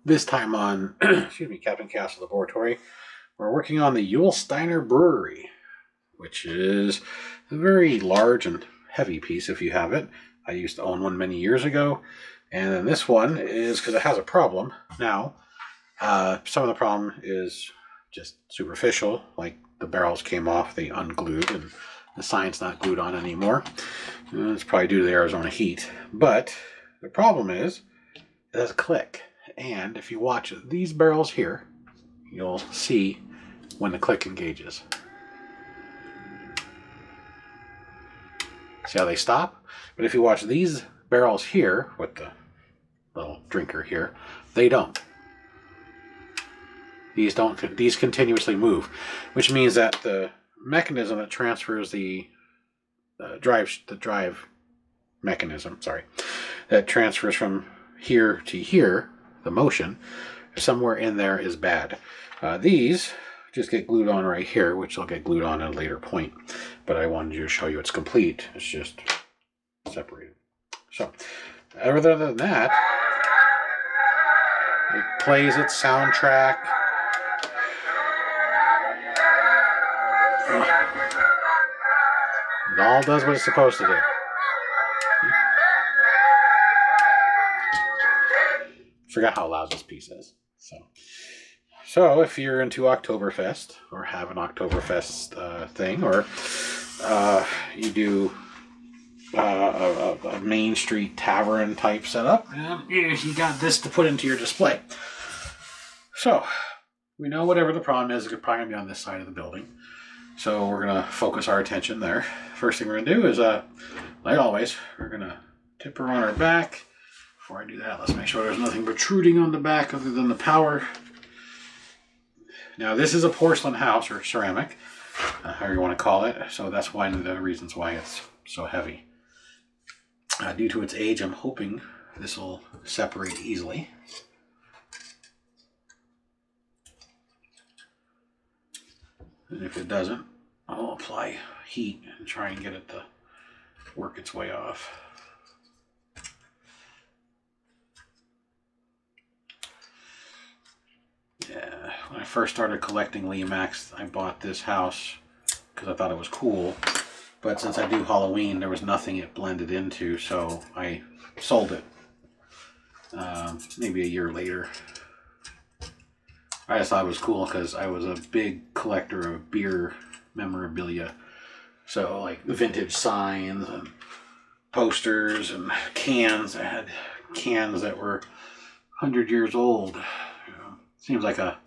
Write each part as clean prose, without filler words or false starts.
This time on, excuse me, Captain Castle Laboratory, we're working on the Yulesteiner Brewery, which is a very large and heavy piece if you have it. I used to own one many years ago, and then this one is because it has a problem now. Some of the problem is just superficial, like the barrels came off, they unglued, and the sign's not glued on anymore. It's probably due to the Arizona heat. But the problem is it has a click. And if you watch these barrels here, you'll see when the click engages. See how they stop? But if you watch these barrels here, with the little drinker here, they don't. These don't. These continuously move, which means that the mechanism that transfers the drive mechanism, that transfers from here to here, the motion, somewhere in there is bad. These just get glued on right here, which will get glued on at a later point. But I wanted to show you it's complete. It's just separated. So, other than that, it plays its soundtrack. It all does what it's supposed to do. Forgot how loud this piece is. So if you're into Oktoberfest or have an Oktoberfest thing, or you do a Main Street tavern type setup, you got this to put into your display. So we know whatever the problem is, it's probably going to be on this side of the building. So we're going to focus our attention there. First thing we're going to do is, like always, we're going to tip her on her back. Before I do that, let's make sure there's nothing protruding on the back other than the power. Now, this is a porcelain house, or ceramic, however you want to call it, so that's one of the reasons why it's so heavy. Due to its age, I'm hoping this will separate easily. And if it doesn't, I'll apply heat and try and get it to work its way off. Yeah, when I first started collecting Lemax, I bought this house because I thought it was cool. But since I do Halloween, there was nothing it blended into, so I sold it. Maybe a year later. I just thought it was cool because I was a big collector of beer memorabilia. So like vintage signs and posters and cans. I had cans that were 100 years old. Seems like a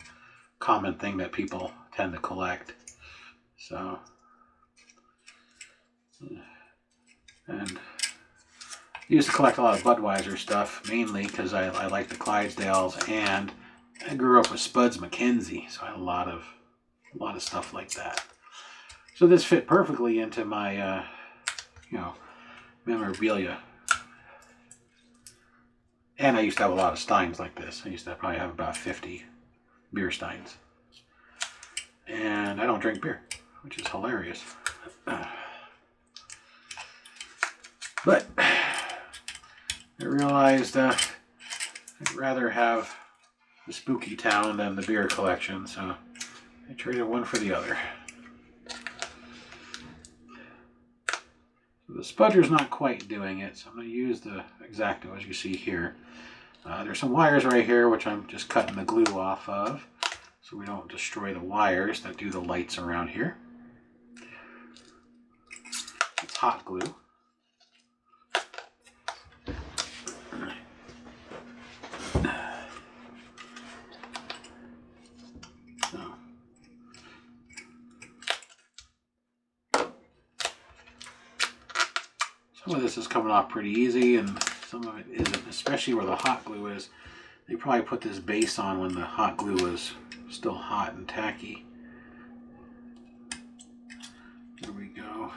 common thing that people tend to collect. So, and I used to collect a lot of Budweiser stuff, mainly because I like the Clydesdales, and I grew up with Spuds McKenzie, so I had a lot of stuff like that. So this fit perfectly into my, memorabilia. And I used to have a lot of steins like this. I used to probably have about 50 beer steins. And I don't drink beer, which is hilarious. But I realized I'd rather have the spooky town than the beer collection, so I traded one for the other. So the spudger's not quite doing it, so I'm going to use the X-Acto as you see here. There's some wires right here which I'm just cutting the glue off of so we don't destroy the wires that do the lights around here. It's hot glue. Some of this is coming off pretty easy and some of it isn't, especially where the hot glue is. They probably put this base on when the hot glue was still hot and tacky. There we go.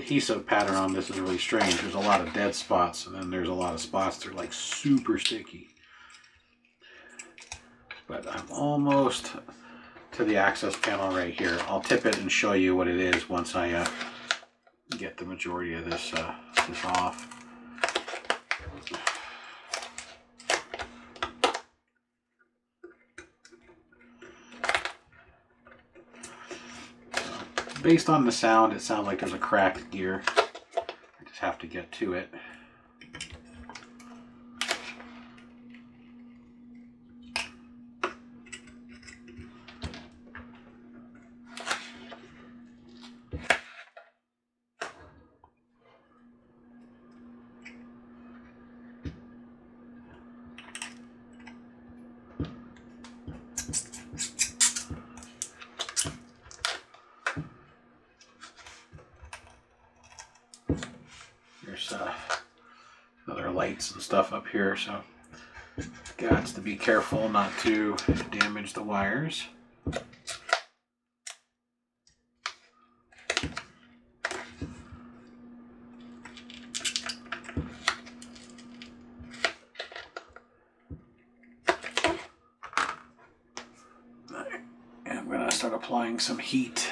adhesive pattern on this is really strange. There's a lot of dead spots, and then there's a lot of spots that are like super sticky. But I'm almost to the access panel right here. I'll tip it and show you what it is once I get the majority of this off. Based on the sound, it sounds like there's a cracked gear. I just have to get to it. There's other lights and stuff up here, so got to be careful not to damage the wires. And I'm going to start applying some heat.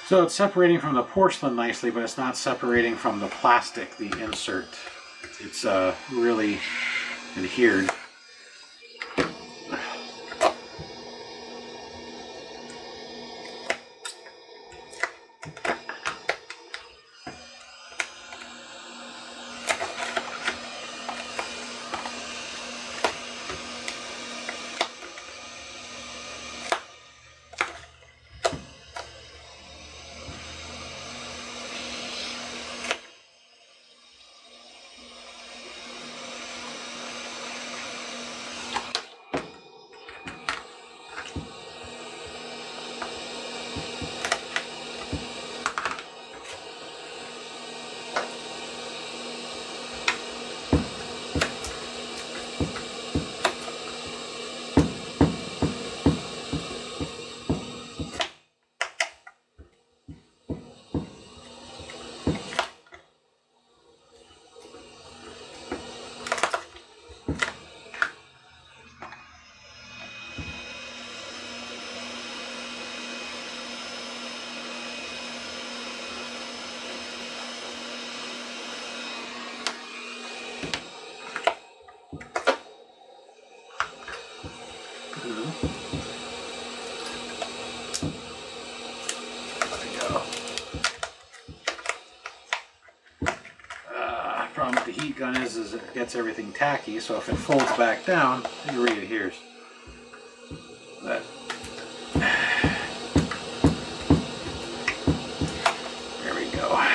So it's separating from the porcelain nicely, but it's not separating from the plastic, the insert. It's really adhered. Problem with the heat gun is it gets everything tacky, so if it folds back down, it re-adheres. But there we go.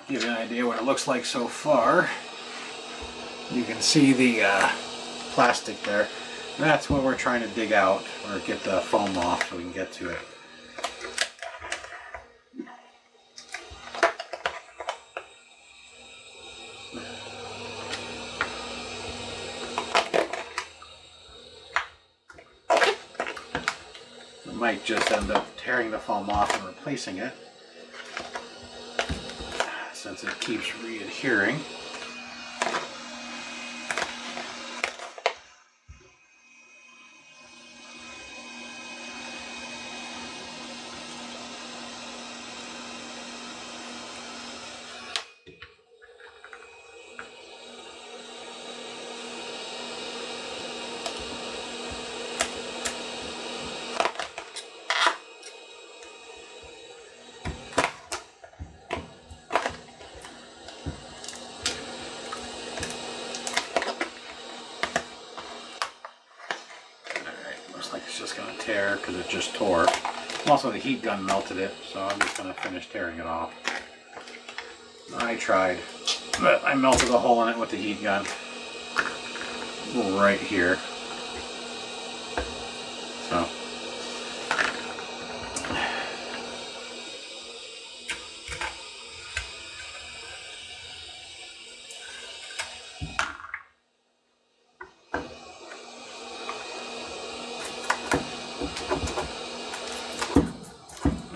Give you an idea what it looks like so far. You can see the plastic there. That's what we're trying to dig out or get the foam off so we can get to it. We might just end up tearing the foam off and replacing it, since it keeps re-adhering. just going to tear because it just tore. Also, the heat gun melted it, so I'm just going to finish tearing it off. I tried, but I melted a hole in it with the heat gun right here. So.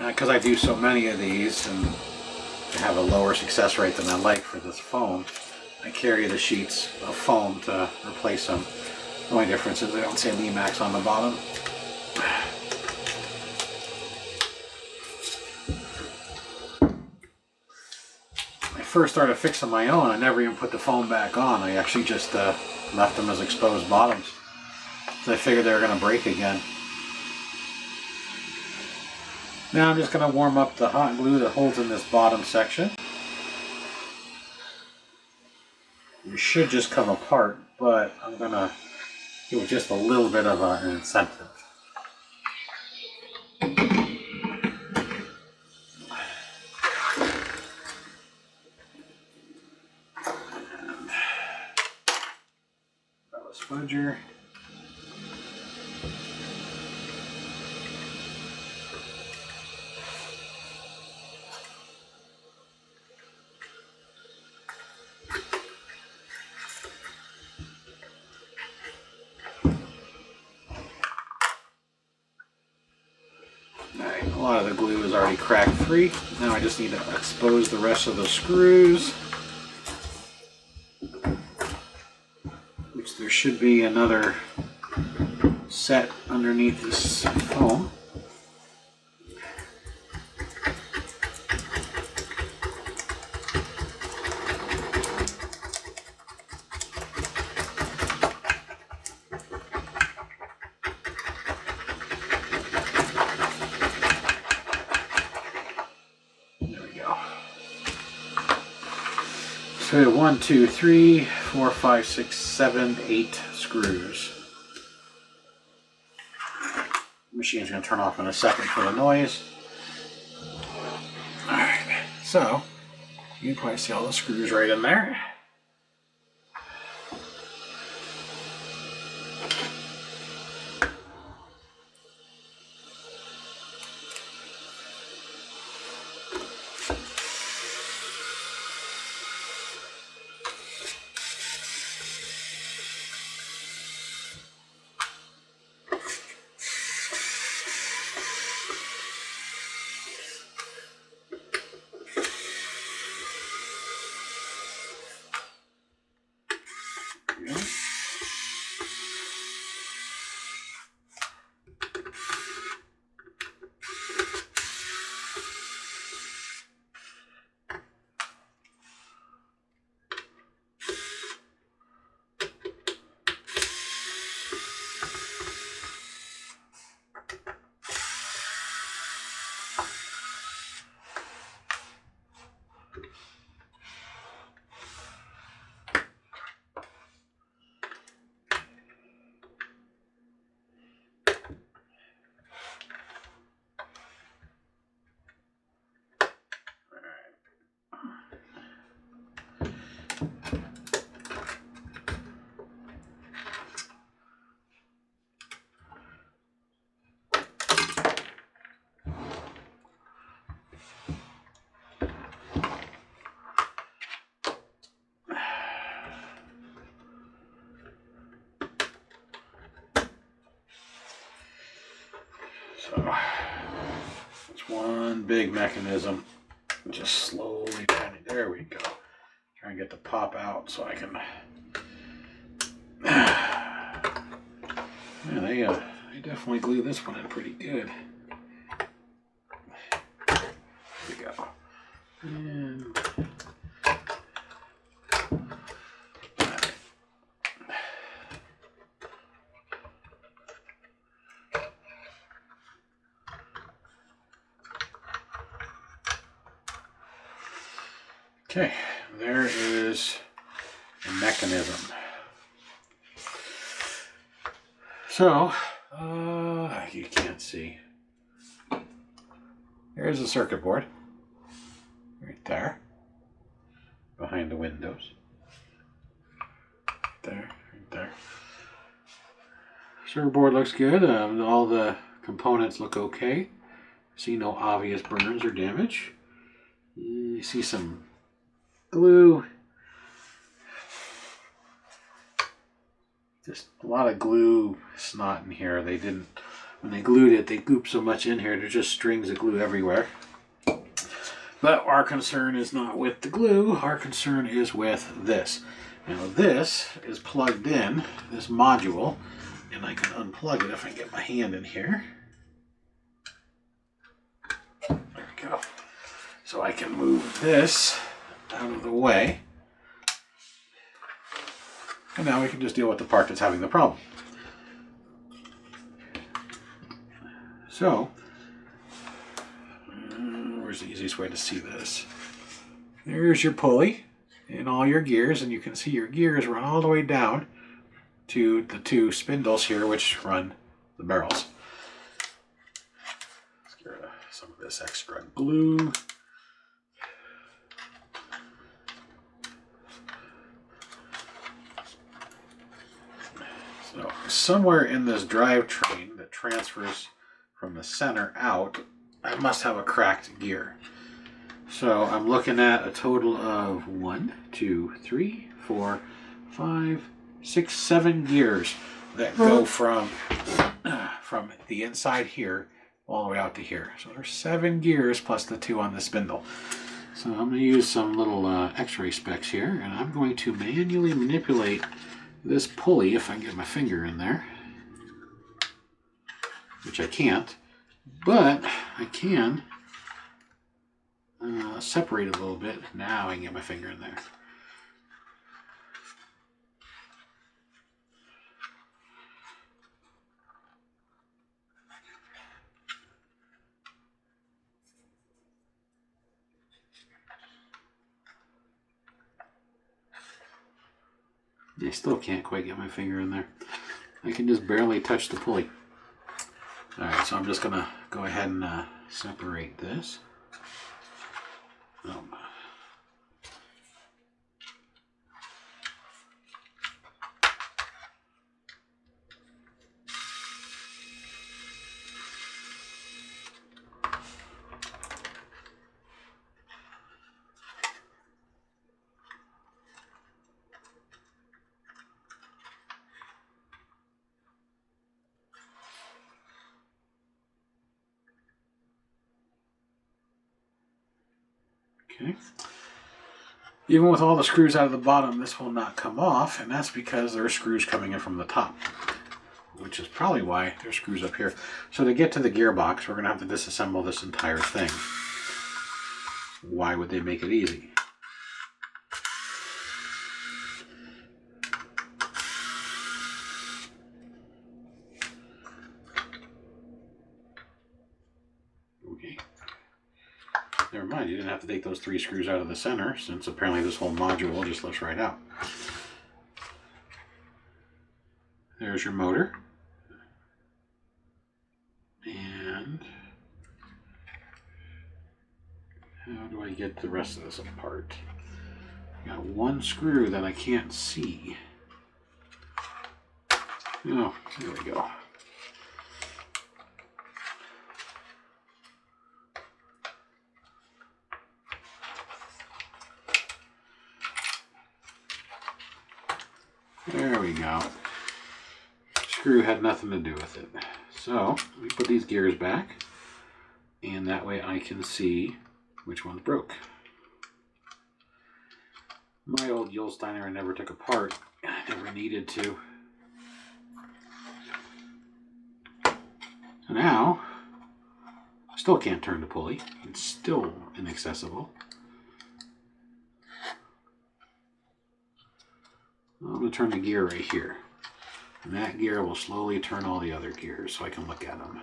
Because I do so many of these and have a lower success rate than I like for this foam, I carry the sheets of foam to replace them. The only difference is they don't say Lemax on the bottom. When I first started fixing my own, I never even put the foam back on. I actually just left them as exposed bottoms. So I figured they were going to break again. Now I'm just going to warm up the hot glue that holds in this bottom section. It should just come apart, but I'm going to give it just a little bit of an incentive. And grab a spudger. A lot of the glue is already crack free. Now I just need to expose the rest of the screws, which there should be another set underneath this foam. So 1, 2, 3, 4, 5, 6, 7, 8 screws. The machine's going to turn off in a second for the noise. Alright, so you can probably see all the screws right in there. So it's one big mechanism. Just slowly trying to, there we go. Try and get the pop out so I can. Yeah, they definitely glue this one in pretty good. There we go. And okay, there is the mechanism. So, you can't see. There's the circuit board. Right there. Behind the windows. There, right there. Circuit board looks good. All the components look okay. See no obvious burns or damage. You see some glue. Just a lot of glue snot in here. They didn't, when they glued it, they gooped so much in here. There's just strings of glue everywhere. But our concern is not with the glue. Our concern is with this. Now this is plugged in, this module, and I can unplug it if I get my hand in here. There we go. So I can move this out of the way. And now we can just deal with the part that's having the problem. So, where's the easiest way to see this? There's your pulley and all your gears, and you can see your gears run all the way down to the two spindles here, which run the barrels. Let's get rid of some of this extra glue. So somewhere in this drivetrain that transfers from the center out, I must have a cracked gear. So I'm looking at a total of 1, 2, 3, 4, 5, 6, 7 gears that go from the inside here all the way out to here. So there's 7 gears plus the 2 on the spindle. So I'm going to use some little x-ray specs here, and I'm going to manually manipulate this pulley if I can get my finger in there, which I can't, but I can separate it a little bit. Now I can get my finger in there. I still can't quite get my finger in there. I can just barely touch the pulley. Alright, so I'm just going to go ahead and separate this. Okay. Even with all the screws out of the bottom, this will not come off, and that's because there are screws coming in from the top, which is probably why there's screws up here. So to get to the gearbox, we're going to have to disassemble this entire thing. Why would they make it easy? Okay. Never mind, you didn't have to take those 3 screws out of the center, since apparently this whole module just lifts right out. There's your motor. And how do I get the rest of this apart? I got 1 screw that I can't see. Oh, there we go. There we go. Screw had nothing to do with it. So we put these gears back, and that way I can see which ones broke. My old Yulesteiner I never took apart. I never needed to. So now, I still can't turn the pulley. It's still inaccessible. I'm going to turn the gear right here. And that gear will slowly turn all the other gears so I can look at them.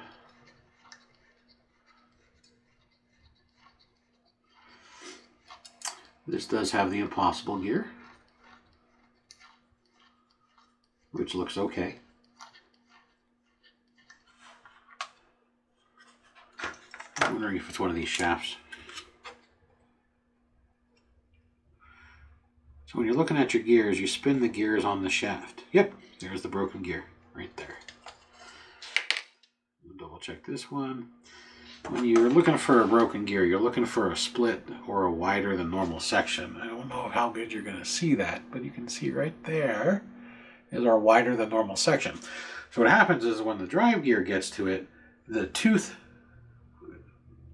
This does have the impossible gear, which looks okay. wondering if it's one of these shafts. So when you're looking at your gears, you spin the gears on the shaft. Yep, there's the broken gear right there. We'll double check this one. When you're looking for a broken gear, you're looking for a split or a wider than normal section. I don't know how good you're going to see that, but you can see right there is our wider than normal section. So what happens is when the drive gear gets to it, the tooth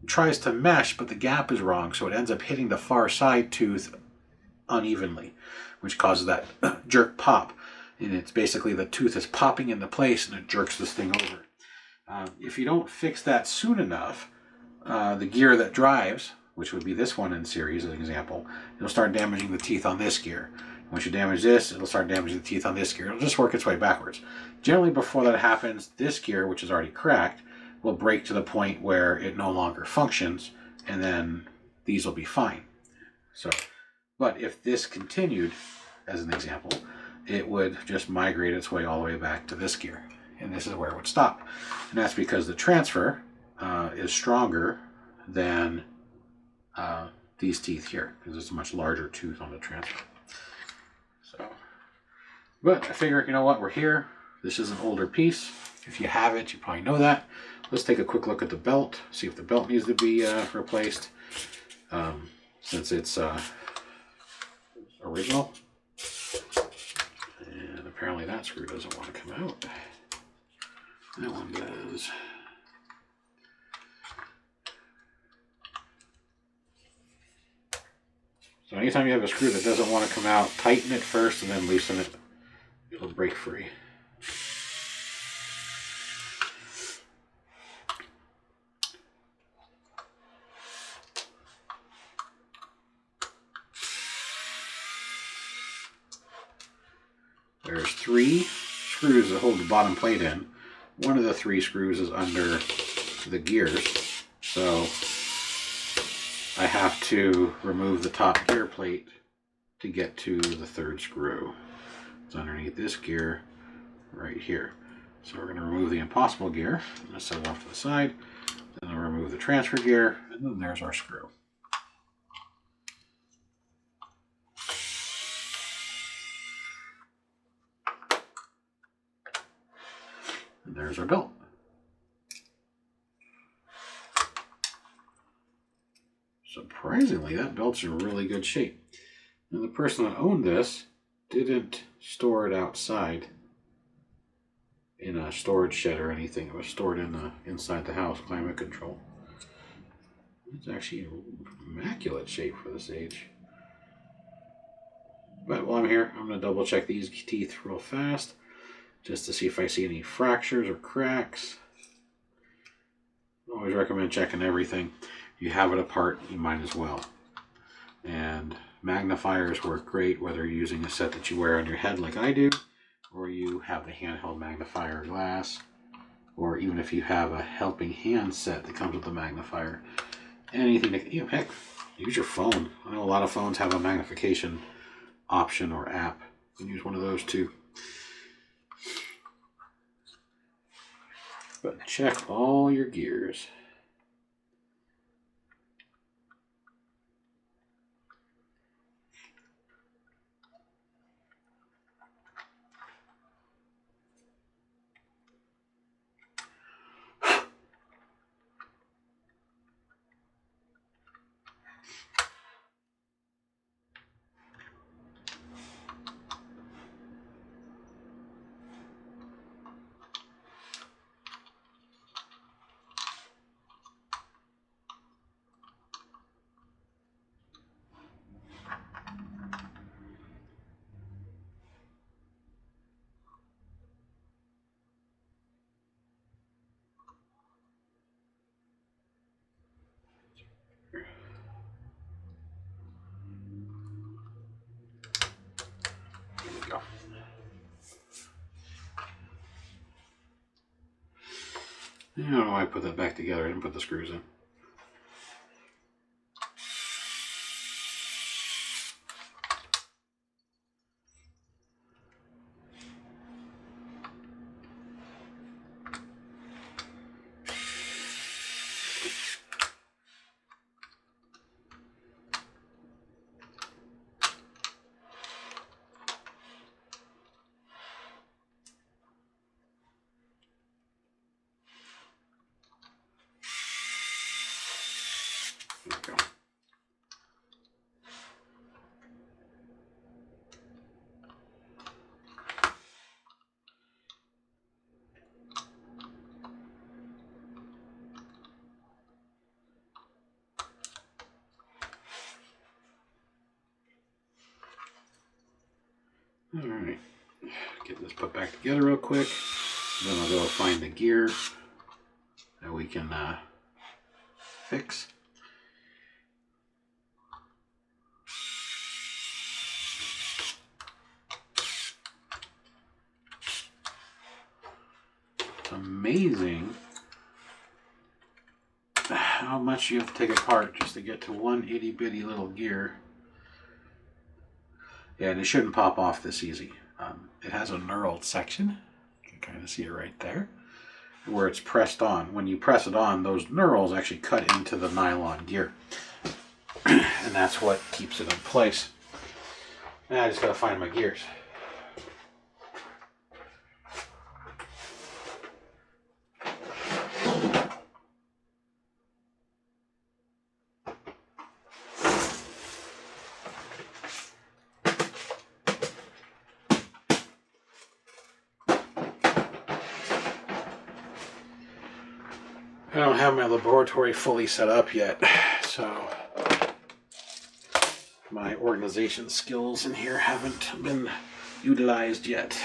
tries to mesh, but the gap is wrong, so it ends up hitting the far side tooth unevenly, which causes that jerk pop. And it's basically the tooth is popping into place and it jerks this thing over. If you don't fix that soon enough, the gear that drives, which would be this one in series as an example, it'll start damaging the teeth on this gear. Once you damage this, it'll start damaging the teeth on this gear. It'll just work its way backwards. Generally, before that happens, this gear, which is already cracked, will break to the point where it no longer functions, and then these will be fine. So, but if this continued, as an example, it would just migrate its way all the way back to this gear. And this is where it would stop. And that's because the transfer is stronger than these teeth here, because it's a much larger tooth on the transfer. So, but I figure, you know what, we're here. This is an older piece. If you have it, you probably know that. Let's take a quick look at the belt, see if the belt needs to be replaced, since it's original. And apparently that screw doesn't want to come out. That one does. So anytime you have a screw that doesn't want to come out, tighten it first and then loosen it. It'll break free. There's 3 screws that hold the bottom plate in. One of the 3 screws is under the gears, so I have to remove the top gear plate to get to the 3rd screw. It's underneath this gear right here. So we're going to remove the impossible gear. I'm going to set it off to the side. Then I'll remove the transfer gear, and then there's our screw. And there's our belt. Surprisingly, that belt's in really good shape. And the person that owned this didn't store it outside in a storage shed or anything. It was stored in inside the house, climate control. It's actually in immaculate shape for this age. But while I'm here, I'm going to double check these teeth real fast, just to see if I see any fractures or cracks. Always recommend checking everything. If you have it apart, you might as well. And magnifiers work great, whether you're using a set that you wear on your head like I do, or you have the handheld magnifier glass, or even if you have a helping hand set that comes with a magnifier. Anything that, you know, heck, use your phone. I know a lot of phones have a magnification option or app. You can use one of those too. But check all your gears. Go. I don't know why I put that back together. I didn't put the screws in. Alright, get this put back together real quick. Then I'll go find the gear that we can fix. It's amazing how much you have to take apart just to get to one itty bitty little gear. Yeah, and it shouldn't pop off this easy. It has a knurled section. You can kind of see it right there, where it's pressed on. When you press it on, those knurls actually cut into the nylon gear. And that's what keeps it in place. Now I just gotta find my gears. I don't have my laboratory fully set up yet, so my organization skills in here haven't been utilized yet.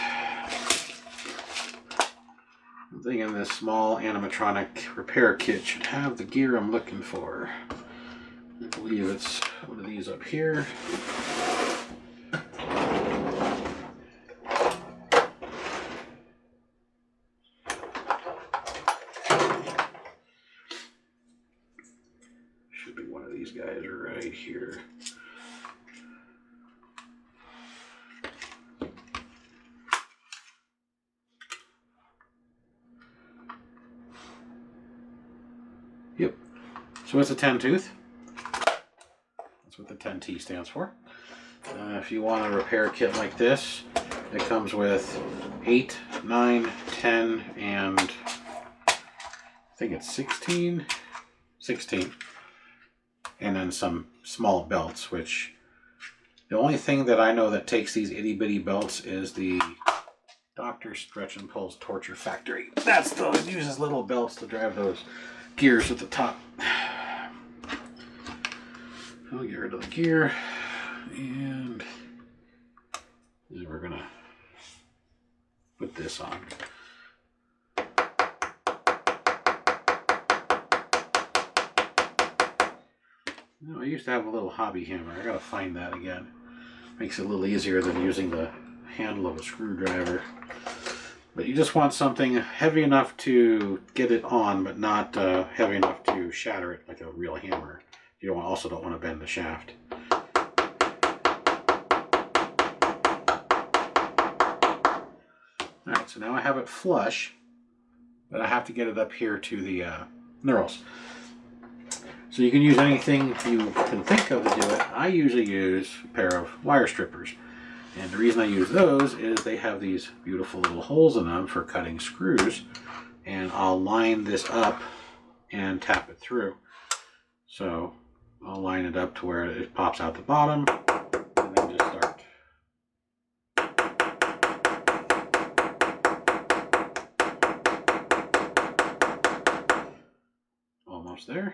I'm thinking this small animatronic repair kit should have the gear I'm looking for. I believe it's one of these up here. Should be one of these guys right here. Yep. So it's a 10 tooth. That's what the 10T stands for. If you want a repair kit like this, it comes with 8, 9, 10, and I think it's 16. 16. And then some small belts, which the only thing that I know that takes these itty bitty belts is the Dr. Stretch and Pull's Torture Factory. That's the it uses little belts to drive those gears at the top. I'll get rid of the gear, and then we're gonna put this on. You know, I used to have a little hobby hammer. I gotta find that again. Makes it a little easier than using the handle of a screwdriver. But you just want something heavy enough to get it on, but not heavy enough to shatter it like a real hammer. You also don't want to bend the shaft. Alright, so now I have it flush, but I have to get it up here to the knurls. So you can use anything you can think of to do it. I usually use a pair of wire strippers. And the reason I use those is they have these beautiful little holes in them for cutting screws. And I'll line this up and tap it through. So I'll line it up to where it pops out the bottom and then just start. Almost there.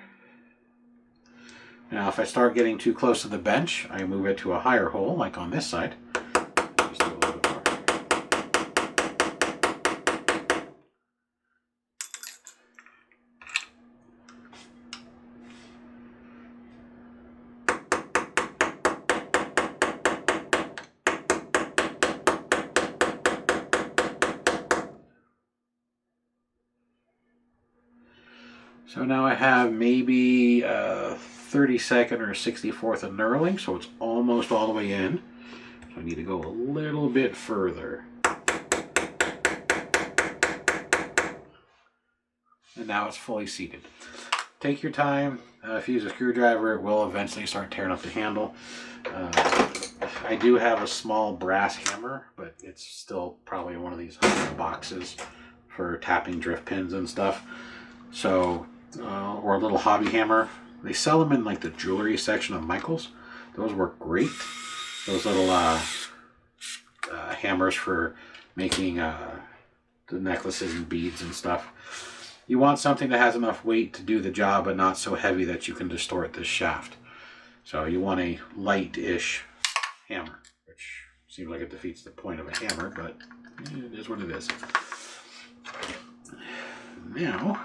Now if I start getting too close to the bench, I move it to a higher hole, like on this side. Just do a little bit more. So now I have maybe 32nd or 64th of knurling, so it's almost all the way in. So I need to go a little bit further. And now it's fully seated. Take your time. If you use a screwdriver, it will eventually start tearing up the handle. I do have a small brass hammer, but it's still probably one of these boxes for tapping drift pins and stuff. So, or a little hobby hammer. They sell them in like the jewelry section of Michael's. Those work great. Those little hammers for making the necklaces and beads and stuff. You want something that has enough weight to do the job, but not so heavy that you can distort this shaft. So you want a light-ish hammer, which Seems like it defeats the point of a hammer, but it is what it is. Now,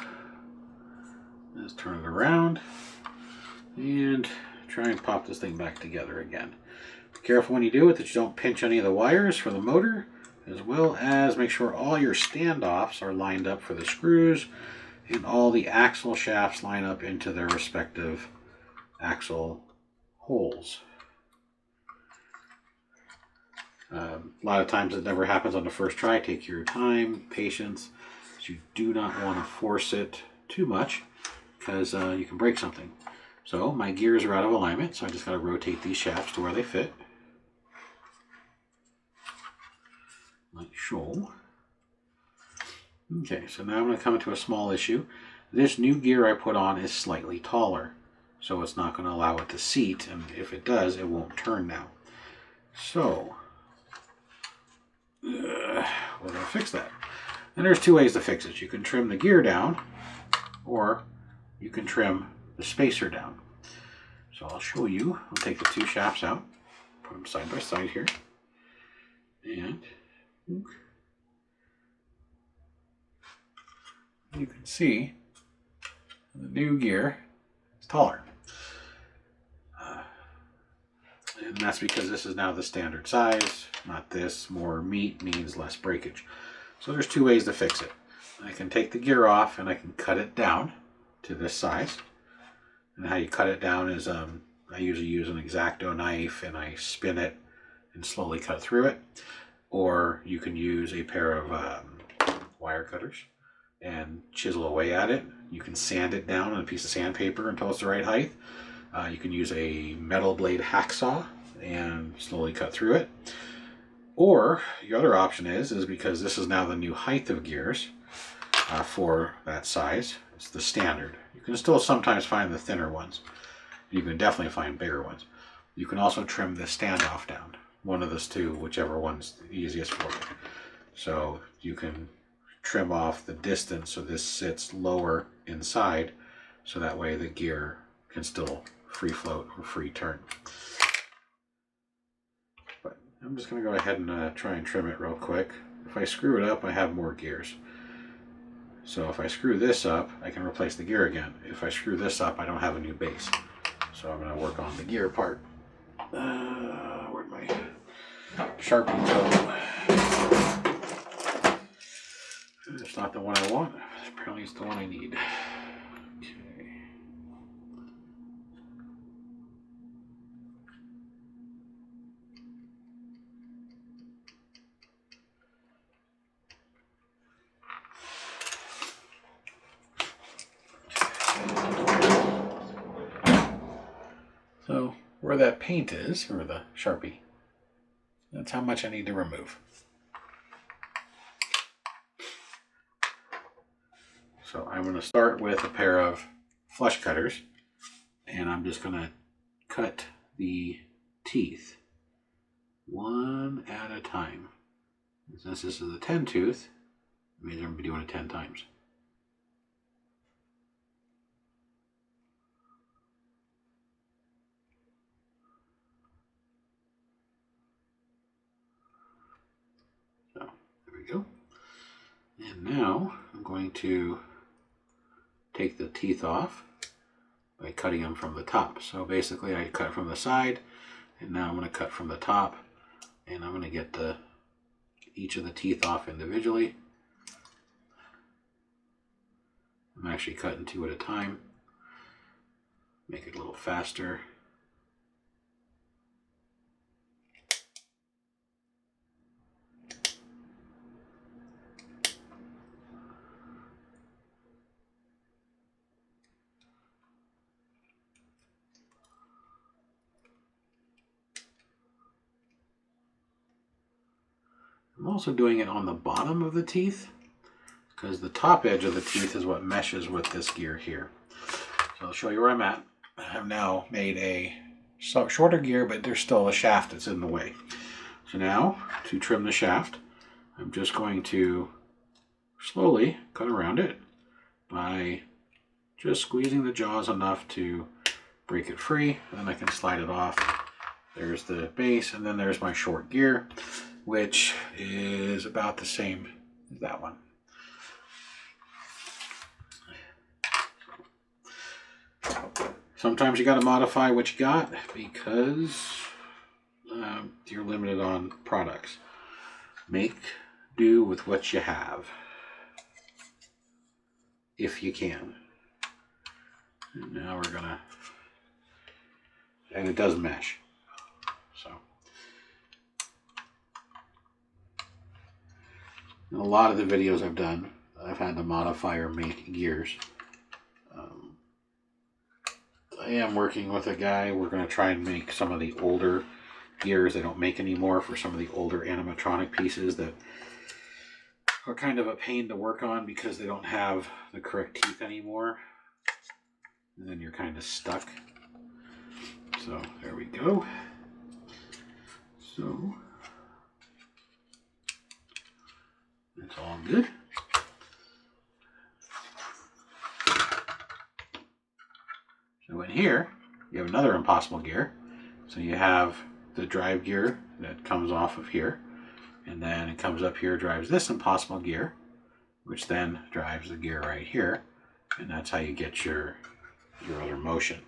let's turn it around and try and pop this thing back together again. Be careful when you do it that you don't pinch any of the wires for the motor, as well as make sure all your standoffs are lined up for the screws and all the axle shafts line up into their respective axle holes. A lot of times it never happens on the first try. Take your time, patience. You do not want to force it too much because you can break something. So my gears are out of alignment, so I just got to rotate these shafts to where they fit. Like so. Okay, so now I'm going to come into a small issue. This new gear I put on is slightly taller, so it's not going to allow it to seat, and if it does, it won't turn now. So, we're going to fix that. And there's two ways to fix it. You can trim the gear down, or you can trim the spacer down. So I'll show you. I'll take the two shafts out, put them side by side here, and you can see the new gear is taller. And that's because this is now the standard size, not this. More meat means less breakage. So there's two ways to fix it. I can take the gear off and I can cut it down to this size. And how you cut it down is I usually use an X-Acto knife and I spin it and slowly cut through it. Or you can use a pair of wire cutters and chisel away at it. You can sand it down on a piece of sandpaper until it's the right height. You can use a metal blade hacksaw and slowly cut through it. Or the other option is because this is now the new height of gears for that size, it's the standard. You can still sometimes find the thinner ones. You can definitely find bigger ones. You can also trim the standoff down. One of those two, whichever one's the easiest for you. So you can trim off the distance so this sits lower inside, so that way the gear can still free float or free turn. But I'm just going to go ahead and try and trim it real quick. If I screw it up, I have more gears. So if I screw this up, I can replace the gear again. If I screw this up, I don't have a new base. So I'm going to work on the gear part. Where'd my Sharpie go? It's not the one I want. Apparently it's the one I need. Okay. So where that paint is, or the Sharpie, that's how much I need to remove. So I'm going to start with a pair of flush cutters, and I'm just going to cut the teeth one at a time. Since this is a 10 tooth, it means I'm going to be doing it 10 times. So there we go. And now I'm going to take the teeth off by cutting them from the top. So basically I cut from the side, and now I'm going to cut from the top, and I'm going to get each of the teeth off individually. I'm actually cutting two at a time. Make it a little faster. I'm also doing it on the bottom of the teeth, because the top edge of the teeth is what meshes with this gear here. So I'll show you where I'm at. I have now made a shorter gear, but there's still a shaft that's in the way. So now, to trim the shaft, I'm just going to slowly cut around it by just squeezing the jaws enough to break it free, and then I can slide it off There's the base, and then there's my short gear, which is about the same as that one. Sometimes you got to modify what you got because you're limited on products. Make do with what you have, if you can. And now we're gonna, and it does mesh. So, in a lot of the videos I've done, I've had to modify or make gears. I am working with a guy. We're going to try and make some of the older gears they don't make anymore for some of the older animatronic pieces that are kind of a pain to work on because they don't have the correct teeth anymore. And then you're kind of stuck. So there we go. So it's all good. So in here, you have another impossible gear. So you have the drive gear that comes off of here, and then it comes up here, drives this impossible gear, which then drives the gear right here, and that's how you get your other motion.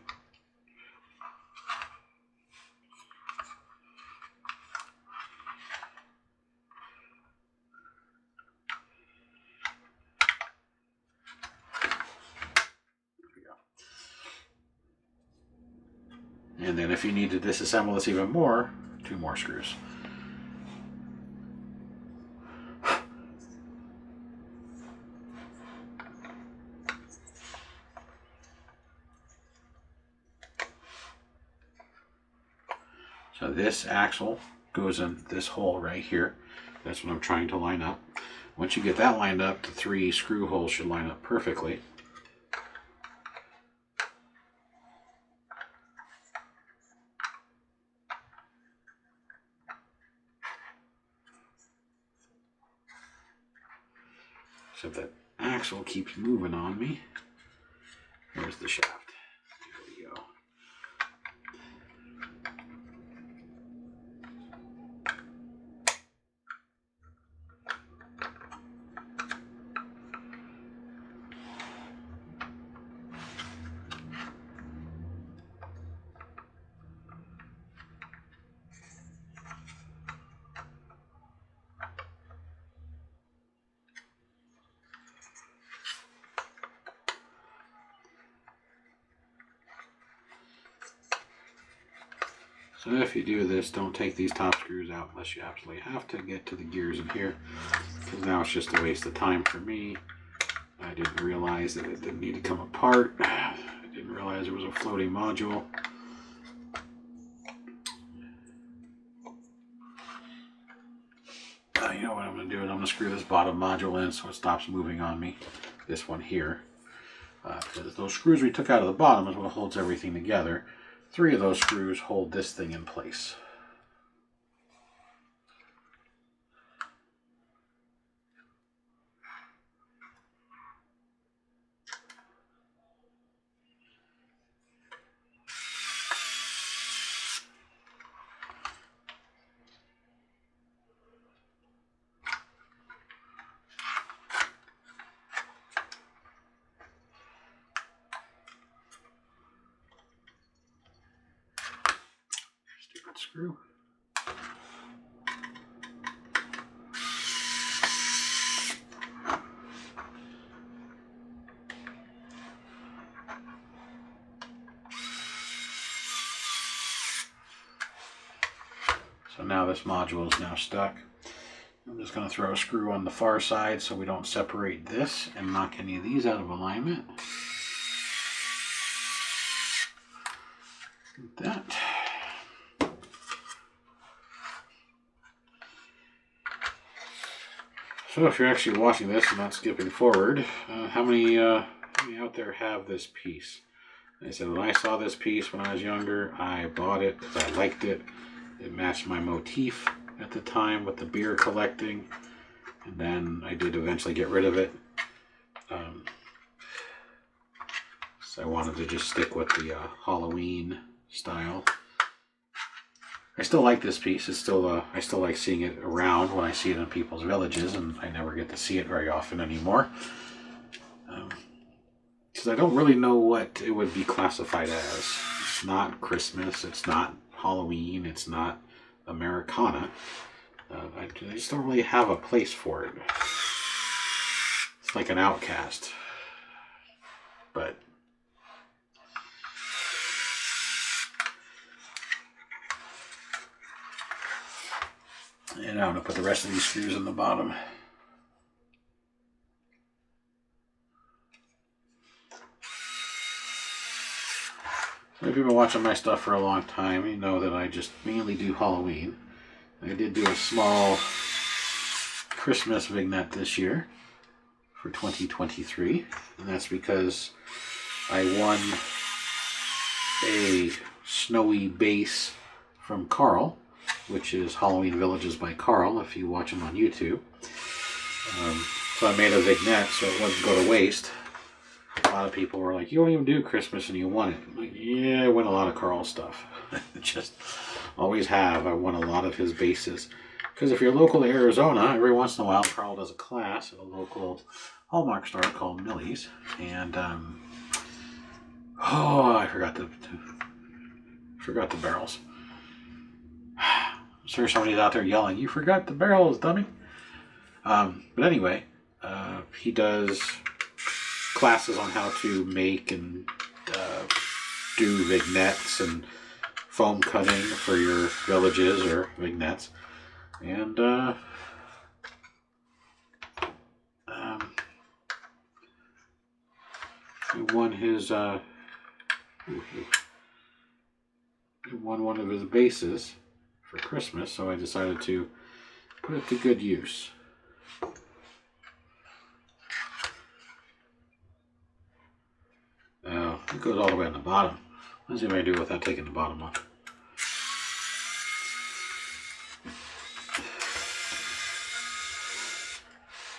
And then if you need to disassemble this even more, 2 more screws. So this axle goes in this hole right here. That's what I'm trying to line up. Once you get that lined up, the 3 screw holes should line up perfectly. Except that axle keeps moving on me. There's the shaft. There we go. So if you do this, don't take these top screws out unless you absolutely have to get to the gears in here, because now it's just a waste of time for me. I didn't realize that it didn't need to come apart. I didn't realize it was a floating module. You know what I'm going to do? I'm going to screw this bottom module in so it stops moving on me. This one here. Because those screws we took out of the bottom is what holds everything together. 3 of those screws hold this thing in place. Stupid screw. So now this module is now stuck. I'm just going to throw a screw on the far side so we don't separate this and knock any of these out of alignment. Like that. So if you're actually watching this and not skipping forward, how many out there have this piece? I said when I saw this piece when I was younger, I bought it because I liked it. It matched my motif at the time with the beer collecting, and then I did eventually get rid of it. So I wanted to just stick with the Halloween style. I still like this piece. It's still I still like seeing it around when I see it in people's villages, and I never get to see it very often anymore. Because I don't really know what it would be classified as. It's not Christmas. It's not Halloween. It's not Americana. I just don't really have a place for it. It's like an outcast. But and I'm going to put the rest of these screws in the bottom. So if you've been watching my stuff for a long time, you know that I just mainly do Halloween. I did do a small Christmas vignette this year for 2023, and that's because I won a snowy base from Carl, which is Halloween Villages by Carl, if you watch him on YouTube. So I made a vignette so it wouldn't go to waste. A lot of people were like, you don't even do Christmas and you won it. I'm like, yeah, I won a lot of Carl's stuff. Just always have. I won a lot of his bases. Because if you're local to Arizona, every once in a while Carl does a class at a local Hallmark store called Millie's. And, I forgot the barrels. I'm sure somebody's out there yelling, you forgot the barrels, dummy. But anyway, he does classes on how to make and do vignettes and foam cutting for your villages or vignettes. And he won his he won one of his bases for Christmas, so I decided to put it to good use. It goes all the way on the bottom. Let's see what I do without taking the bottom off.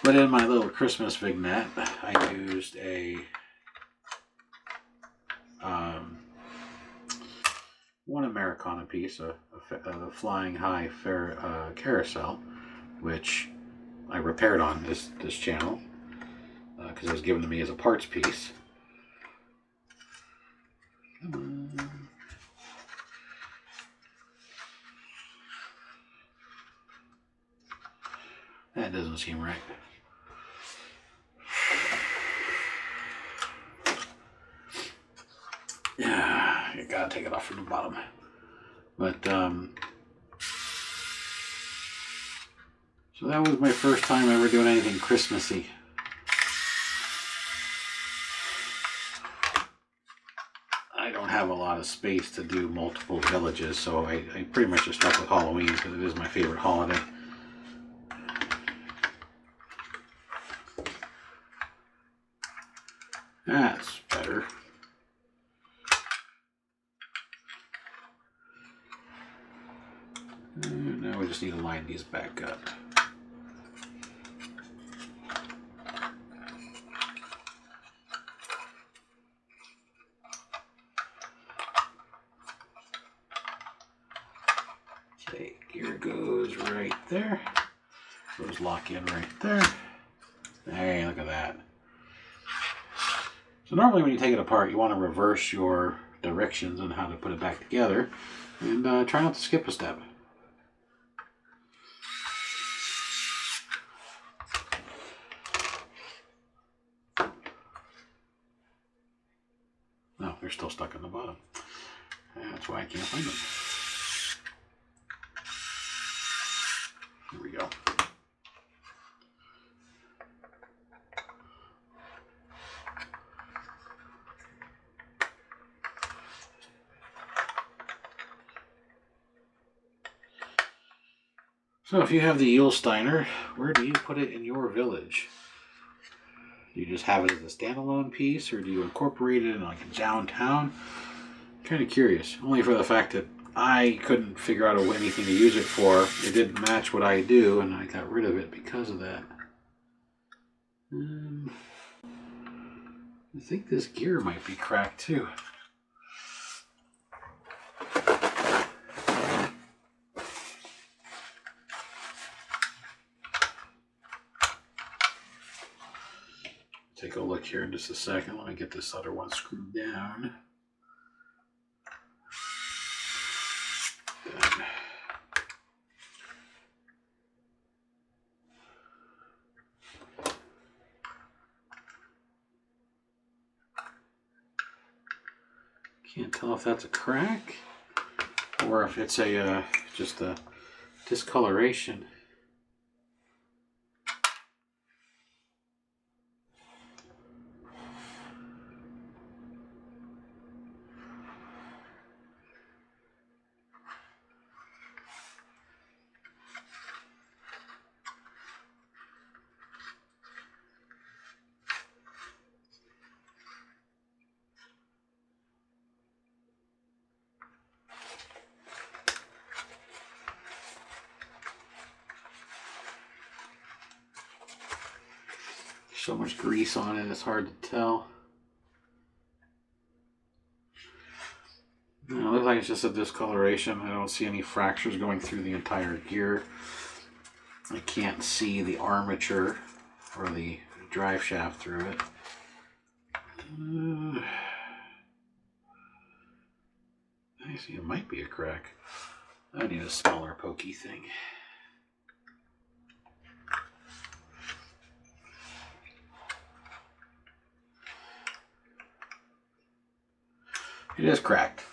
But in my little Christmas vignette, I used a one Americana piece, a flying high carousel, which I repaired on this channel because it was given to me as a parts piece. That doesn't seem right. Yeah, you gotta take it off from the bottom. But so that was my first time ever doing anything Christmassy. I don't have a lot of space to do multiple villages, so I pretty much just stuck with Halloween because it is my favorite holiday. That's better. And now we just need to line these back up. Okay, gear goes right there. Those lock in right there. Hey, look at that. So normally when you take it apart, you want to reverse your directions on how to put it back together, and try not to skip a step. No, they're still stuck in the bottom. That's why I can't find them. Here we go. So if you have the Yulesteiner, where do you put it in your village? Do you just have it as a standalone piece, or do you incorporate it in like a downtown? I'm kind of curious, only for the fact that I couldn't figure out anything to use it for. It didn't match what I do, and I got rid of it because of that. I think this gear might be cracked too. Take a look here in just a second. Let me get this other one screwed down. Can't tell if that's a crack or if it's a just a discoloration. So much grease on it, it's hard to tell. No, it looks like it's just a discoloration. I don't see any fractures going through the entire gear. I can't see the armature or the drive shaft through it. I see it might be a crack. I need a smaller pokey thing. It is cracked.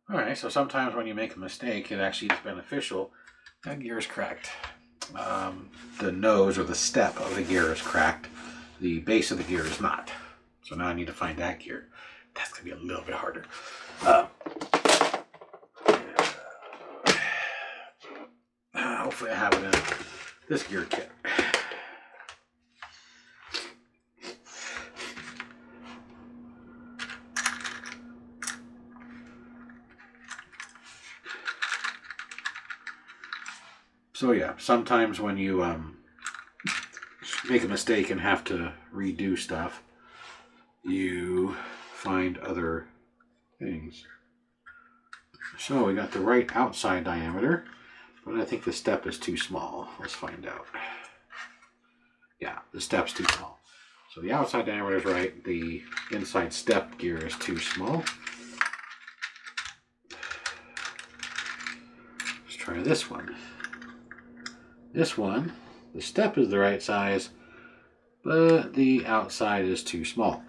Alright, so sometimes when you make a mistake, it actually is beneficial. That gear is cracked. The nose or the step of the gear is cracked. The base of the gear is not. So now I need to find that gear. That's going to be a little bit harder. Hopefully I have it in this gear kit. So yeah, sometimes when you make a mistake and have to redo stuff, you find other things. So we got the right outside diameter, but I think the step is too small. Let's find out. Yeah, the step's too small. So the outside diameter is right, the inside step gear is too small. Let's try this one. This one, the step is the right size, but the outside is too small.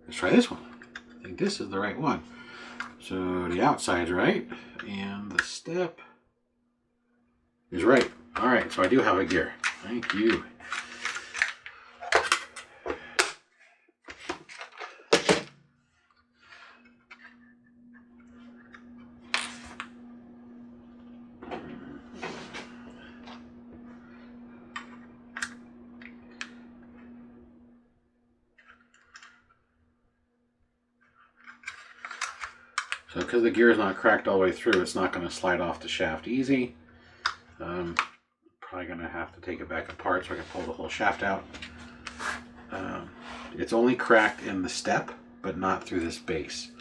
Let's try this one. I think this is the right one. So the outside's right, and the step is right. All right, so I do have a gear. Thank you. So because the gear is not cracked all the way through, it's not going to slide off the shaft easy. Probably going to have to take it back apart so I can pull the whole shaft out. It's only cracked in the step, but not through this base.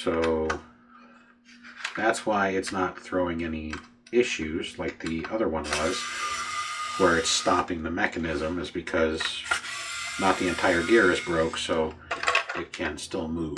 So that's why it's not throwing any issues like the other one was, where it's stopping the mechanism, is because not the entire gear is broke, so it can still move.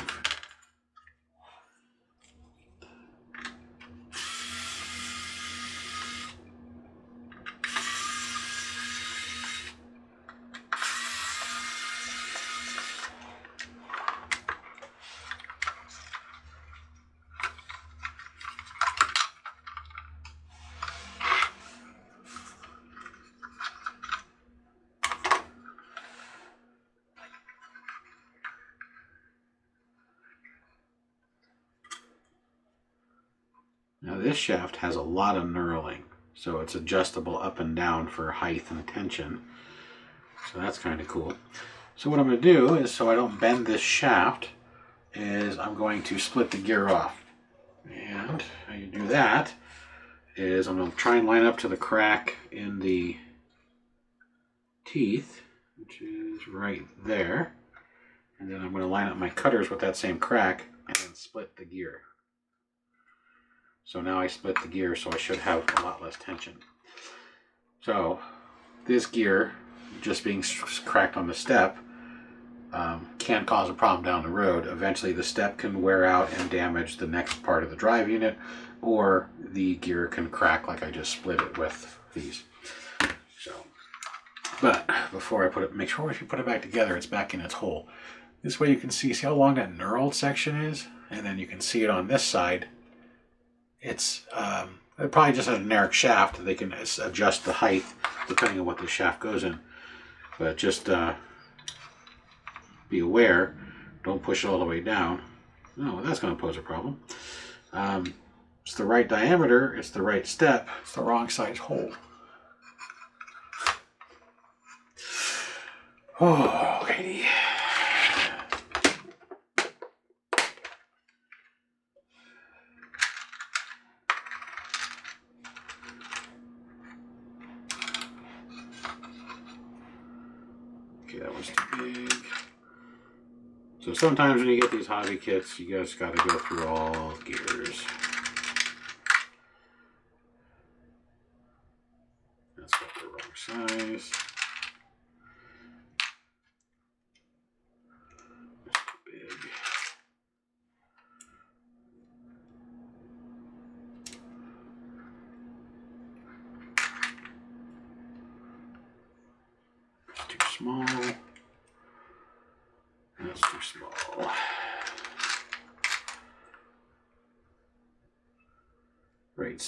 Now this shaft has a lot of knurling, so it's adjustable up and down for height and tension. So that's kind of cool. So what I'm going to do is, so I don't bend this shaft, is I'm going to split the gear off. And how you do that is I'm going to try and line up to the crack in the teeth, which is right there. And then I'm going to line up my cutters with that same crack and then split the gear. So now I split the gear, so I should have a lot less tension. So this gear, just being cracked on the step, can cause a problem down the road. Eventually the step can wear out and damage the next part of the drive unit, or the gear can crack like I just split it with these. So, but before I put it, make sure if you put it back together, it's back in its hole. This way you can see how long that knurled section is, and then you can see it on this side. It's it probably just has a generic shaft. They can adjust the height depending on what the shaft goes in. But just be aware, don't push it all the way down. No, that's going to pose a problem. It's the right diameter, it's the right step, it's the wrong size hole. Oh, righty. Okay, that was too big. So sometimes when you get these hobby kits, you guys got to go through all gears. That's got the wrong size. That's too big. That's too small. That's too small. Right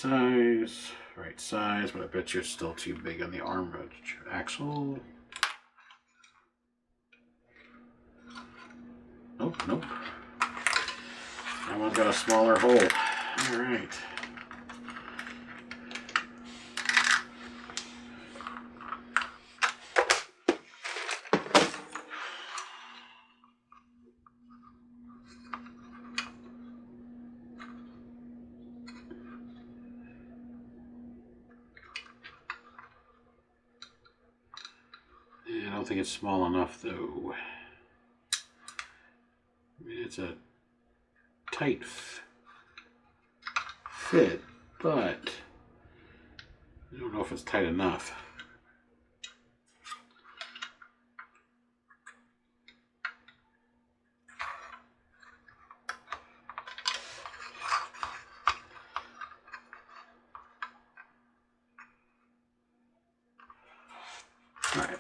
size, but I bet you're still too big on the arm axle. Nope, nope. That one's got a smaller hole. All right. I don't think it's small enough though. I mean, it's a tight fit, but I don't know if it's tight enough. Alright.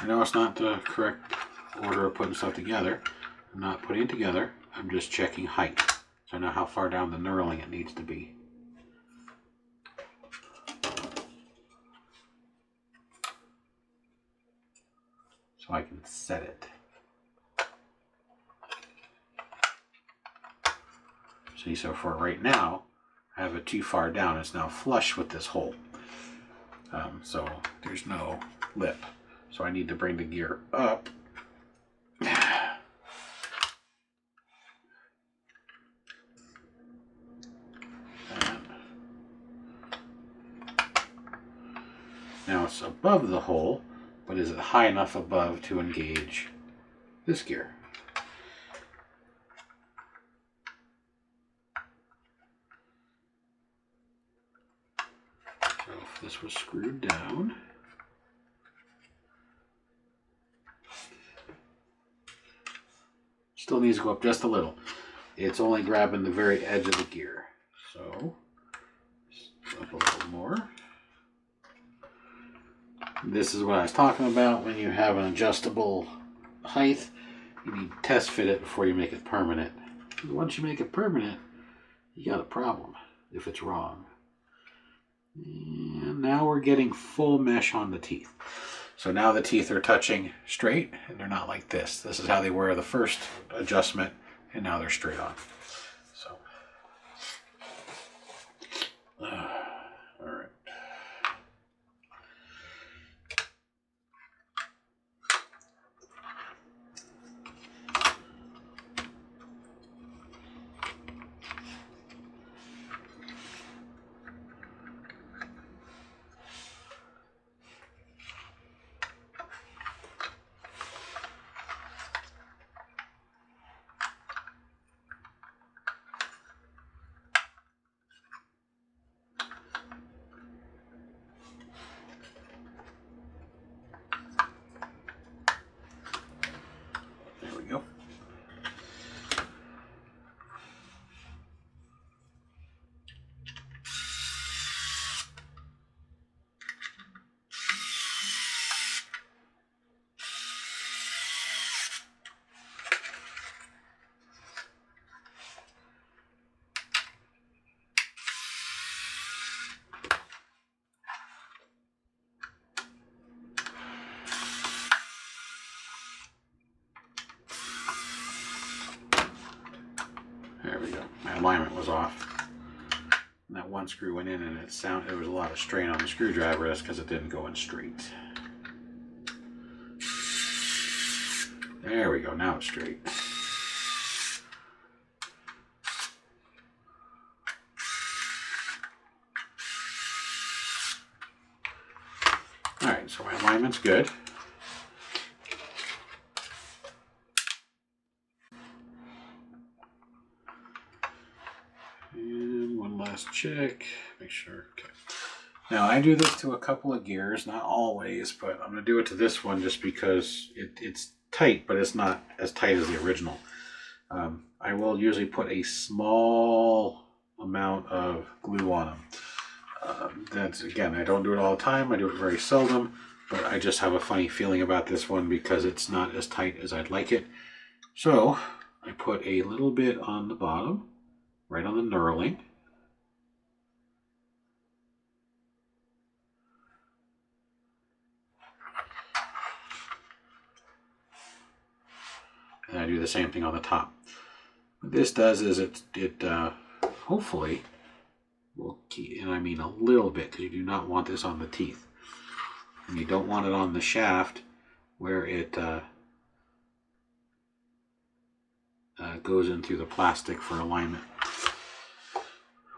I know it's not the correct order of putting stuff together. I'm not putting it together. I'm just checking height. So I know how far down the knurling it needs to be. So I can set it. See, so for right now, I have it too far down. It's now flush with this hole. So there's no lip. So I need to bring the gear up. Now it's above the hole, but is it high enough above to engage this gear? So if this was screwed down, still needs to go up just a little. It's only grabbing the very edge of the gear. So up a little more. This is what I was talking about when you have an adjustable height. You need to test fit it before you make it permanent. Once you make it permanent, you got a problem if it's wrong. And now we're getting full mesh on the teeth. So now the teeth are touching straight and they're not like this. This is how they were the first adjustment, and now they're straight on. So, all right. was off. And that one screw went in and there was a lot of strain on the screwdriver. That's because it didn't go in straight. There we go, now it's straight. Alright, so my alignment's good. And one last check, make sure, okay. Now I do this to a couple of gears, not always, but I'm going to do it to this one just because it's tight, but it's not as tight as the original. I will usually put a small amount of glue on them. That's, again, I don't do it all the time, I do it very seldom, but I just have a funny feeling about this one because it's not as tight as I'd like it. So I put a little bit on the bottom, right on the knurling. And I do the same thing on the top. What this does is it hopefully will keep, and I mean a little bit, because you do not want this on the teeth. And you don't want it on the shaft where it goes in through the plastic for alignment.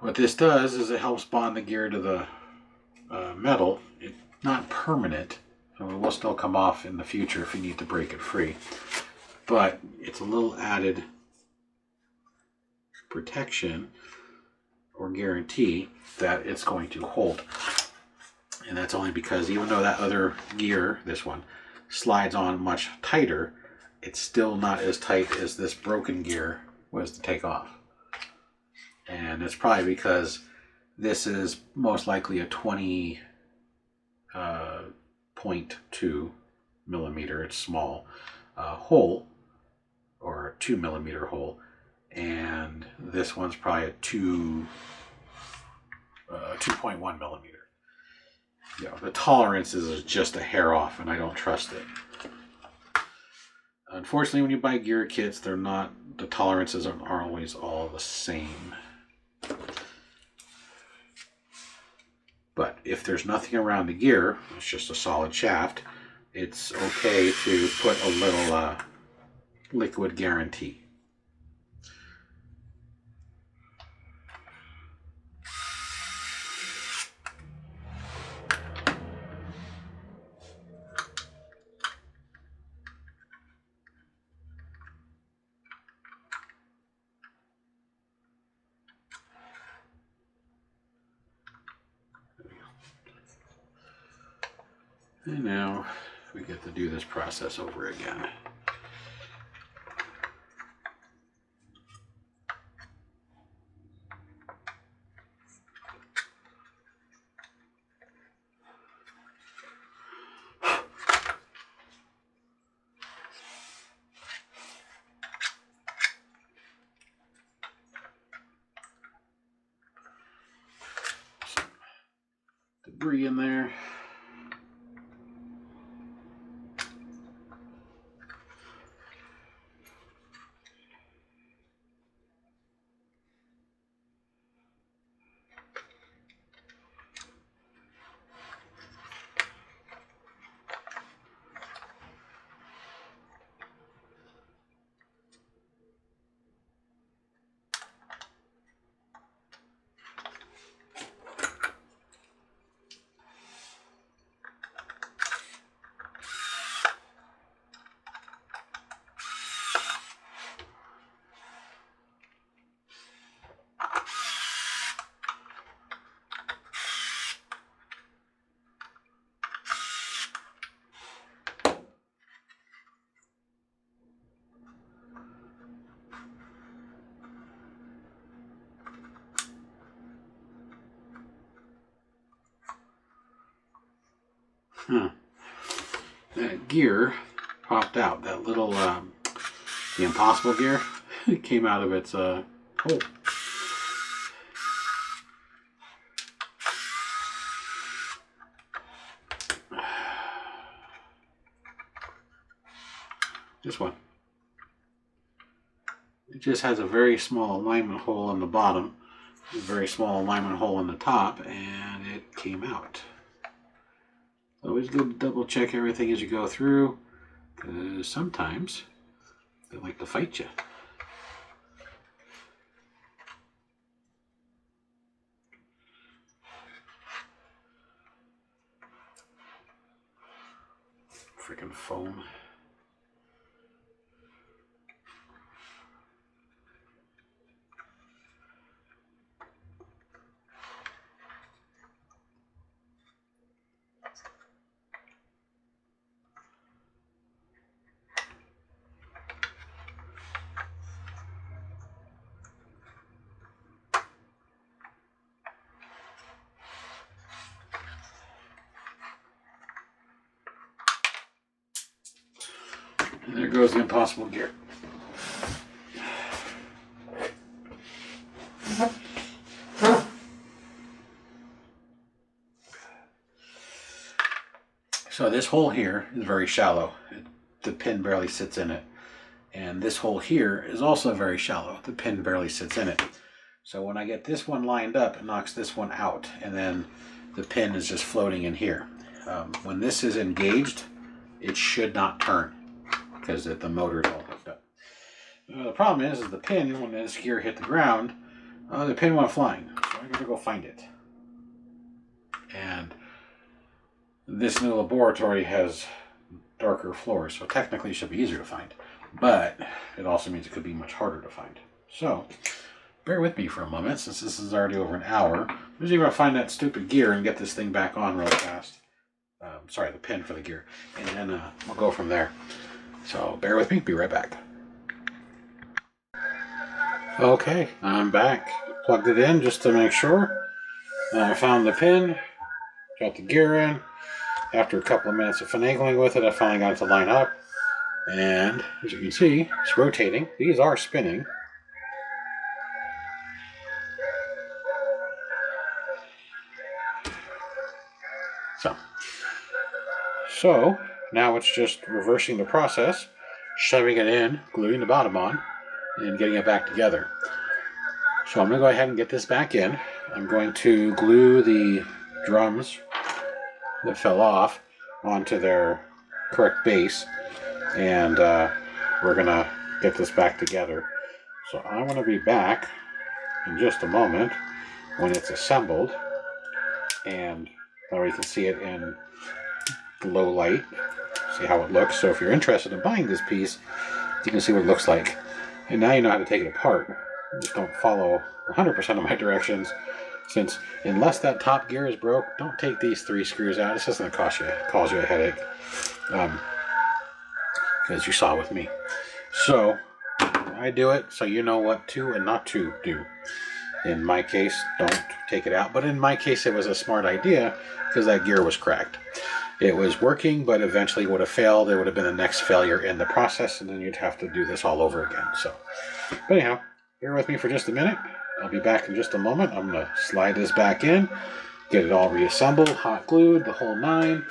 What this does is it helps bond the gear to the metal. It's not permanent, so it will still come off in the future if you need to break it free. But it's a little added protection or guarantee that it's going to hold. And that's only because even though that other gear, this one, slides on much tighter, it's still not as tight as this broken gear was to take off. And it's probably because this is most likely a 20.2 millimeter, it's small, hole, or a 2 millimeter hole, and this one's probably a 2.1 millimeter. You know, the tolerance is just a hair off, and I don't trust it. Unfortunately, when you buy gear kits, they're not, the tolerances aren't always all the same. But if there's nothing around the gear, it's just a solid shaft, it's okay to put a little liquid guarantee. And now we get to do this process over again. Some debris in there. That gear popped out. That little, the Impossible gear, it came out of its hole. This one. It just has a very small alignment hole on the bottom, a very small alignment hole on the top, and it came out. Always good to double check everything as you go through, because sometimes they like to fight you. Freaking foam. And there goes the impossible gear. So this hole here is very shallow. The pin barely sits in it. And this hole here is also very shallow. The pin barely sits in it. So when I get this one lined up, it knocks this one out. And then the pin is just floating in here. When this is engaged, it should not turn because the motor is all hooked up. The problem is the pin, when this gear hit the ground, the pin went flying. So I gotta go find it. And this new laboratory has darker floors, so technically it should be easier to find. But it also means it could be much harder to find. So bear with me for a moment, since this is already over an hour. I'm just going to find that stupid gear and get this thing back on real fast. Sorry, the pin for the gear. And then we'll go from there. So bear with me, be right back. Okay, I'm back. Plugged it in just to make sure. I found the pin, got the gear in. After a couple of minutes of finagling with it, I finally got it to line up. And as you can see, it's rotating. These are spinning. So now it's just reversing the process, shoving it in, gluing the bottom on, and getting it back together. So I'm going to go ahead and get this back in. I'm going to glue the drums that fell off onto their correct base, and we're going to get this back together. So I'm going to be back in just a moment when it's assembled, and that way you can see it in low light, see how it looks. So if you're interested in buying this piece, you can see what it looks like. And now you know how to take it apart. Just don't follow 100% of my directions, since unless that top gear is broke, don't take these 3 screws out. This isn't going to cause you a headache, as you saw with me. So I do it so you know what to and not to do. In my case, don't take it out. But in my case, it was a smart idea because that gear was cracked. It was working, but eventually would have failed. It would have been the next failure in the process, and then you'd have to do this all over again. So, but anyhow, bear with me for just a minute. I'll be back in just a moment. I'm going to slide this back in, get it all reassembled, hot glued, the whole 9,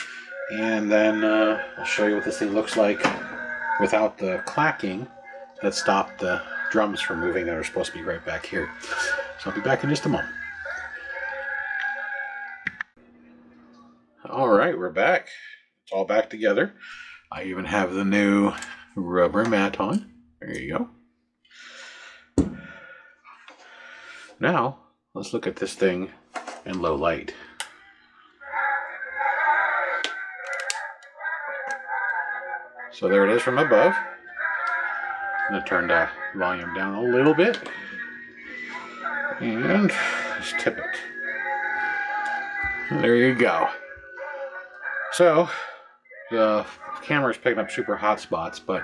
and then I'll show you what this thing looks like without the clacking that stopped the drums from moving that are supposed to be right back here. So I'll be back in just a moment. All right, we're back. It's all back together. I even have the new rubber mat on. There you go. Now, let's look at this thing in low light. So there it is from above. I'm going to turn the volume down a little bit. And just tip it. There you go. So, the camera is picking up super hot spots, but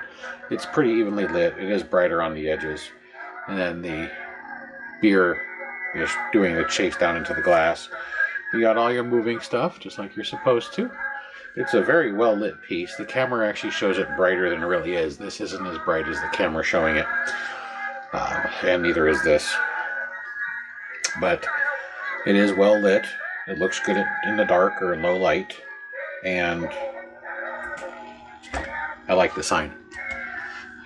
it's pretty evenly lit. It is brighter on the edges. And then the beer is doing the chase down into the glass. You got all your moving stuff, just like you're supposed to. It's a very well lit piece. The camera actually shows it brighter than it really is. This isn't as bright as the camera showing it. And neither is this. But it is well lit. It looks good in the dark or in low light. And I like the sign.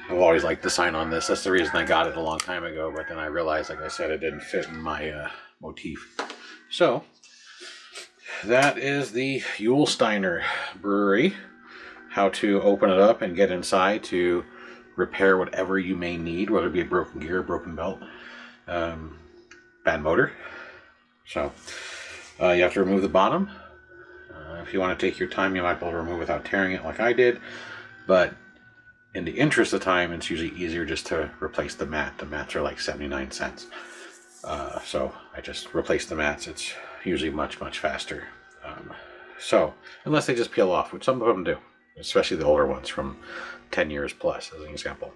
I've always liked the sign on this. That's the reason I got it a long time ago, but then I realized, like I said, it didn't fit in my motif. So, that is the Yulesteiner Brewery. How to open it up and get inside to repair whatever you may need, whether it be a broken gear, broken belt, bad motor. So, you have to remove the bottom. If you want to take your time, you might be able to remove without tearing it like I did. But in the interest of time, it's usually easier just to replace the mat. The mats are like 79 cents. So I just replace the mats. It's usually much, much faster. So, unless they just peel off, which some of them do, especially the older ones from 10 years plus, as an example.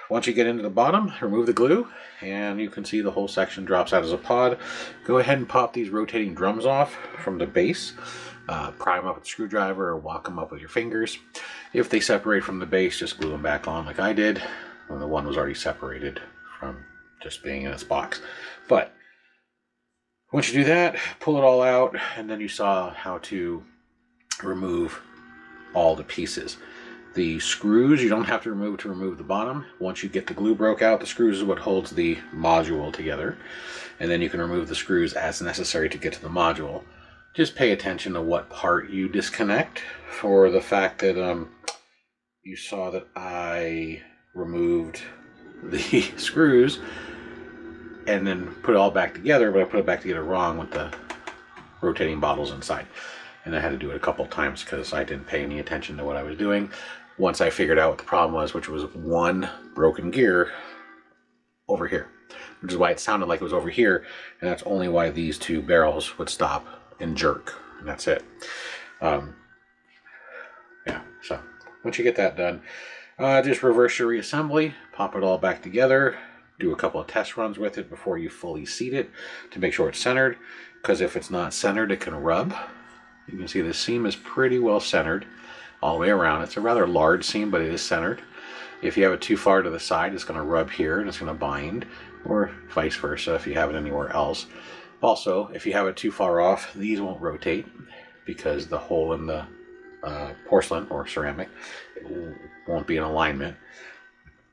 Once you get into the bottom, remove the glue, and you can see the whole section drops out as a pod. Go ahead and pop these rotating drums off from the base. Pry them up with a screwdriver or walk them up with your fingers. If they separate from the base, just glue them back on like I did. And the one was already separated from just being in its box. But once you do that, pull it all out, and then you saw how to remove all the pieces. The screws you don't have to remove the bottom. Once you get the glue broke out, the screws is what holds the module together. And then you can remove the screws as necessary to get to the module. Just pay attention to what part you disconnect, for the fact that you saw that I removed the screws and then put it all back together, but I put it back together wrong with the rotating bottles inside. And I had to do it a couple times because I didn't pay any attention to what I was doing. Once I figured out what the problem was, which was one broken gear over here, which is why it sounded like it was over here, and that's only why these two barrels would stop and jerk, and that's it. Yeah, so once you get that done, just reverse your reassembly, pop it all back together, do a couple of test runs with it before you fully seat it to make sure it's centered, because if it's not centered, it can rub. You can see the seam is pretty well centered all the way around. It's a rather large seam, but it is centered. If you have it too far to the side, it's going to rub here and it's going to bind, or vice versa if you have it anywhere else. Also, if you have it too far off, these won't rotate because the hole in the porcelain or ceramic won't be in alignment.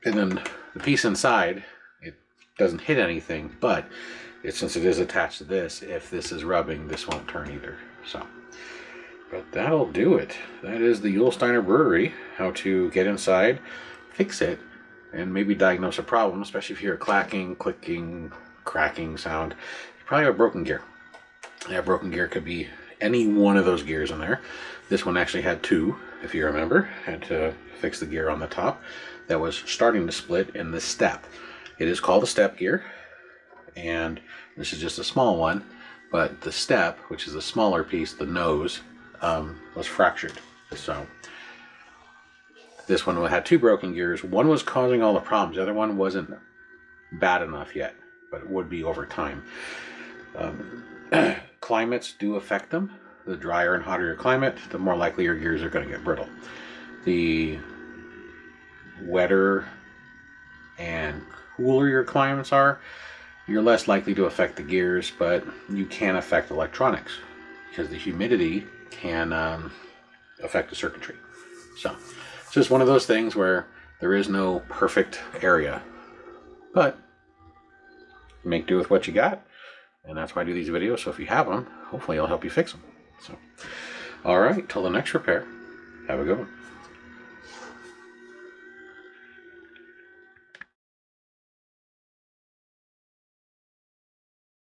And then the piece inside, it doesn't hit anything, but since it is attached to this, if this is rubbing, this won't turn either. So, but that'll do it. That is the Yulesteiner Brewery. How to get inside, fix it, and maybe diagnose a problem, especially if you hear a clacking, clicking, cracking sound. You probably have a broken gear. That broken gear could be any one of those gears in there. This one actually had two, if you remember. Had to fix the gear on the top that was starting to split in the step. It is called a step gear, and this is just a small one, but the step, which is a smaller piece, the nose, was fractured. So this one had two broken gears. One was causing all the problems. The other one wasn't bad enough yet, but it would be over time. Climates do affect them. The drier and hotter your climate, the more likely your gears are going to get brittle. The wetter and cooler your climates are, you're less likely to affect the gears, but you can affect electronics because the humidity can affect the circuitry. So it's just one of those things where there is no perfect area, but make do with what you got. And that's why I do these videos. So if you have them, hopefully I'll help you fix them. So, all right, till the next repair, have a good one.